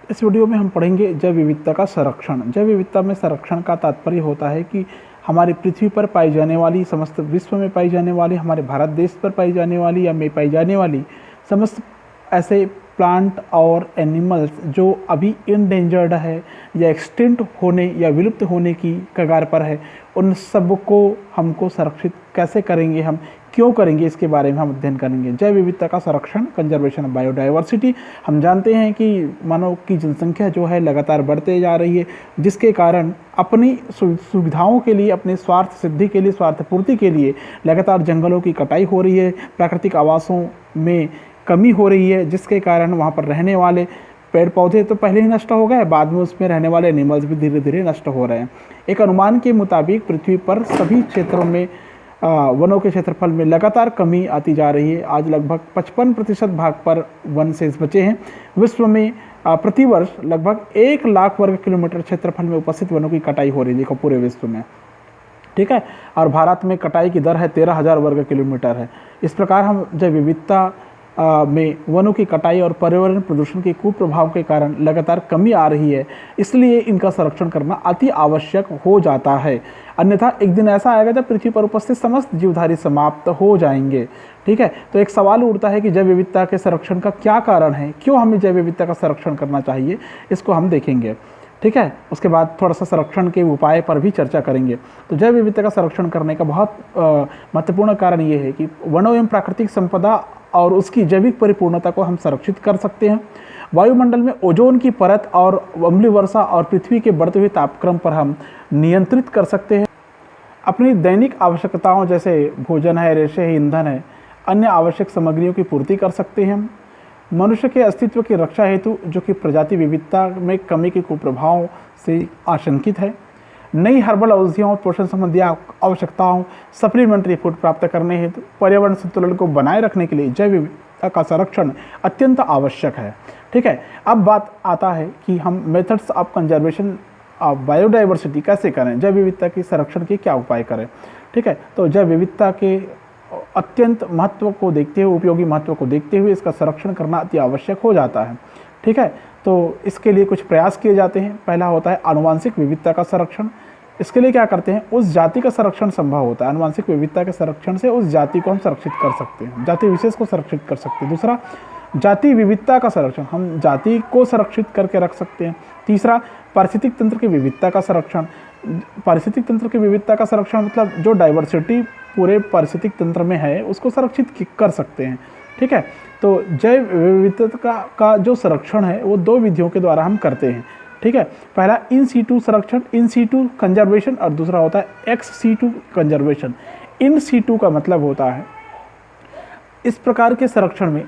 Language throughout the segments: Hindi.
इस वीडियो में हम पढ़ेंगे जैव विविधता का संरक्षण। जैव विविधता में संरक्षण का तात्पर्य होता है कि हमारी पृथ्वी पर पाई जाने वाली, समस्त विश्व में पाई जाने वाली, हमारे भारत देश पर पाई जाने वाली या में पाई जाने वाली समस्त ऐसे प्लांट और एनिमल्स जो अभी इंडेंजर्ड है या एक्सटिंक्ट होने या विलुप्त होने की कगार पर है, उन सब को हमको संरक्षित कैसे करेंगे, हम क्यों करेंगे, इसके बारे में हम अध्ययन करेंगे। जैव विविधता का संरक्षण, कंजर्वेशन ऑफ बायोडाइवर्सिटी। हम जानते हैं कि मानव की जनसंख्या जो है लगातार बढ़ते जा रही है, जिसके कारण अपनी सुविधाओं के लिए, अपने स्वार्थ सिद्धि के लिए, स्वार्थ पूर्ति के लिए लगातार जंगलों की कटाई हो रही है, प्राकृतिक आवासों में कमी हो रही है, जिसके कारण वहाँ पर रहने वाले पेड़ पौधे तो पहले ही नष्ट हो गए, बाद में उसमें रहने वाले एनिमल्स भी धीरे धीरे नष्ट हो रहे हैं। एक अनुमान के मुताबिक पृथ्वी पर सभी क्षेत्रों में वनों के क्षेत्रफल में लगातार कमी आती जा रही है। आज लगभग 55% भाग पर वन शेष बचे हैं। विश्व में प्रतिवर्ष लगभग 1 लाख वर्ग किलोमीटर क्षेत्रफल में उपस्थित वनों की कटाई हो रही है, देखो पूरे विश्व में, ठीक है। और भारत में कटाई की दर है 13,000 वर्ग किलोमीटर है। इस प्रकार हम जैव विविधता में वनों की कटाई और पर्यावरण प्रदूषण के कुप्रभाव के कारण लगातार कमी आ रही है, इसलिए इनका संरक्षण करना अति आवश्यक हो जाता है। अन्यथा एक दिन ऐसा आएगा जब पृथ्वी पर उपस्थित समस्त जीवधारी समाप्त हो जाएंगे, ठीक है। तो एक सवाल उठता है कि जैव विविधता के संरक्षण का क्या कारण है, क्यों हमें जैव विविधता का संरक्षण करना चाहिए, इसको हम देखेंगे, ठीक है। उसके बाद थोड़ा सा संरक्षण के उपाय पर भी चर्चा करेंगे। तो जैव विविधता का संरक्षण करने का बहुत महत्वपूर्ण कारण ये है कि वनों एवं प्राकृतिक संपदा और उसकी जैविक परिपूर्णता को हम संरक्षित कर सकते हैं। वायुमंडल में ओजोन की परत और अम्लीय वर्षा और पृथ्वी के बढ़ते हुए तापक्रम पर हम नियंत्रित कर सकते हैं। अपनी दैनिक आवश्यकताओं जैसे भोजन है, रेशे है, ईंधन है, अन्य आवश्यक सामग्रियों की पूर्ति कर सकते हैं। मनुष्य के अस्तित्व की रक्षा हेतु, जो कि प्रजाति विविधता में कमी के कुप्रभावों से आशंकित है, नई हर्बल औषधियों, पोषण संबंधी आवश्यकताओं, सप्लीमेंट्री फूड प्राप्त करने हेतु, पर्यावरण संतुलन को बनाए रखने के लिए जैव विविधता का संरक्षण अत्यंत आवश्यक है, ठीक है। अब बात आता है कि हम methods of conservation of biodiversity कैसे करें, जैव विविधता के संरक्षण के क्या उपाय करें, ठीक है। तो जैव विविधता के अत्यंत महत्व को देखते हुए, उपयोगी महत्व को देखते हुए इसका संरक्षण करना अति आवश्यक हो जाता है, ठीक है। तो इसके लिए कुछ प्रयास किए जाते हैं। पहला होता है आनुवांशिक विविधता का संरक्षण। इसके लिए क्या करते हैं, उस जाति का संरक्षण संभव होता है। आनुवांशिक विविधता के संरक्षण से उस जाति को हम संरक्षित कर सकते हैं, जाति विशेष को संरक्षित कर सकते हैं। दूसरा, जाति विविधता का संरक्षण, हम जाति को संरक्षित करके रख सकते हैं। तीसरा, पारिस्थितिक तंत्र की विविधता का संरक्षण। पारिस्थितिक तंत्र की विविधता का संरक्षण मतलब जो डाइवर्सिटी पूरे पारिस्थितिक तंत्र में है उसको संरक्षित कर सकते हैं, ठीक है। तो जैव विविधता का जो संरक्षण है वो 2 विधियों के द्वारा हम करते हैं, ठीक है। पहला इन सीटू संरक्षण, इन सीटू कंजर्वेशन, और दूसरा होता है ex situ conservation. In situ का मतलब होता है इस प्रकार के संरक्षण में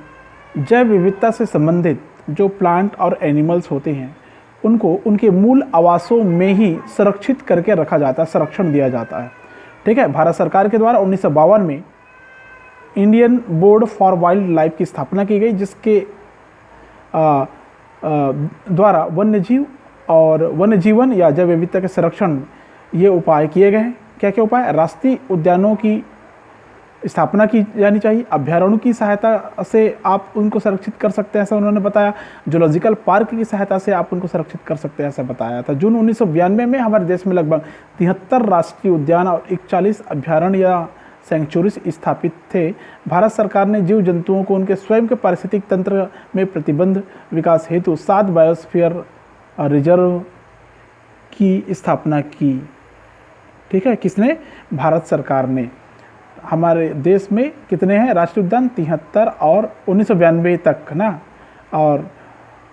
जैव विविधता से संबंधित जो प्लांट और एनिमल्स होते हैं उनको उनके मूल आवासों में ही संरक्षित करके रखा जाता है, संरक्षण दिया जाता है, ठीक है। भारत सरकार के द्वारा 1952 में Indian board for wild life की स्थापना की गई, जिसके द्वारा वन्यजीव और वन्यजीवन या जैव विविधता के संरक्षण ये उपाय किए गए हैं। क्या क्या उपाय? राष्ट्रीय उद्यानों की स्थापना की जानी चाहिए, अभ्यारण्यों की सहायता से आप उनको संरक्षित कर सकते हैं, ऐसा उन्होंने बताया। जूलॉजिकल पार्क की सहायता से आप उनको संरक्षित कर सकते हैं, ऐसा बताया था। जून 1992 में हमारे देश में लगभग 73 राष्ट्रीय उद्यान और 41 अभ्यारण्य या सेंचुरीज स्थापित थे। भारत सरकार ने जीव जंतुओं को उनके स्वयं के पारिस्थितिक तंत्र में प्रतिबंध विकास हेतु 7 बायोस्फीयर रिजर्व की स्थापना की, ठीक है। किसने? भारत सरकार ने। हमारे देश में कितने हैं राष्ट्रीय उद्यान? 73 और 1992 तक ना, और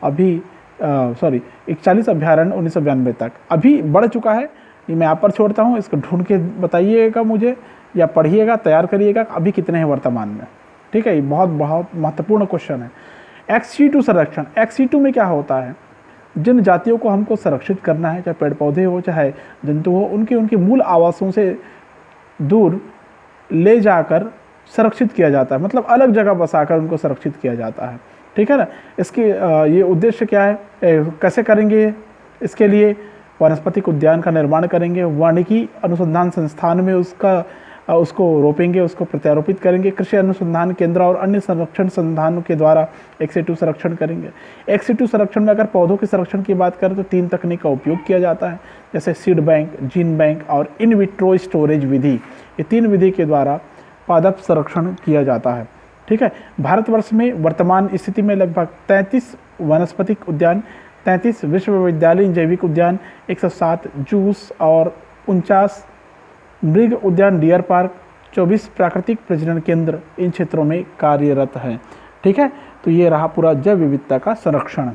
अभी 41 अभ्यारण्य 1992 तक। अभी बढ़ चुका है, ये मैं आप पर छोड़ता हूँ, इसको ढूंढ के बताइएगा मुझे या पढ़िएगा, तैयार करिएगा अभी कितने हैं वर्तमान में, ठीक है। ये बहुत बहुत महत्वपूर्ण क्वेश्चन है। एक्स-C2 संरक्षण। एक्स-C2 में क्या होता है, जिन जातियों को हमको संरक्षित करना है, चाहे पेड़ पौधे हो चाहे जंतु हो, उनके मूल आवासों से दूर ले जाकर संरक्षित किया जाता है, मतलब अलग जगह बसाकर उनको संरक्षित किया जाता है, ठीक है ना। इसके ये उद्देश्य क्या है, कैसे करेंगे? इसके लिए वनस्पतिक उद्यान का निर्माण करेंगे, वानिकी अनुसंधान संस्थान में उसका उसको रोपेंगे, उसको प्रत्यारोपित करेंगे। कृषि अनुसंधान केंद्र और अन्य संरक्षण संस्थानों के द्वारा एक्सिटू संरक्षण करेंगे। एक्सिटू संरक्षण में अगर पौधों के संरक्षण की बात करें तो 3 तकनीक का उपयोग किया जाता है, जैसे सीड बैंक, जीन बैंक और इन विट्रो स्टोरेज विधि। ये 3 विधि के द्वारा पादप संरक्षण किया जाता है। ठीक है। भारतवर्ष में वर्तमान स्थिति में लगभग 33 वनस्पतिक उद्यान, 33 विश्वविद्यालयीन जैविक उद्यान, 107 जूस और 49 मृग उद्यान, डियर पार्क, 24 प्राकृतिक प्रजनन केंद्र इन क्षेत्रों में कार्यरत हैं। ठीक है। तो ये रहा पूरा जैव विविधता का संरक्षण।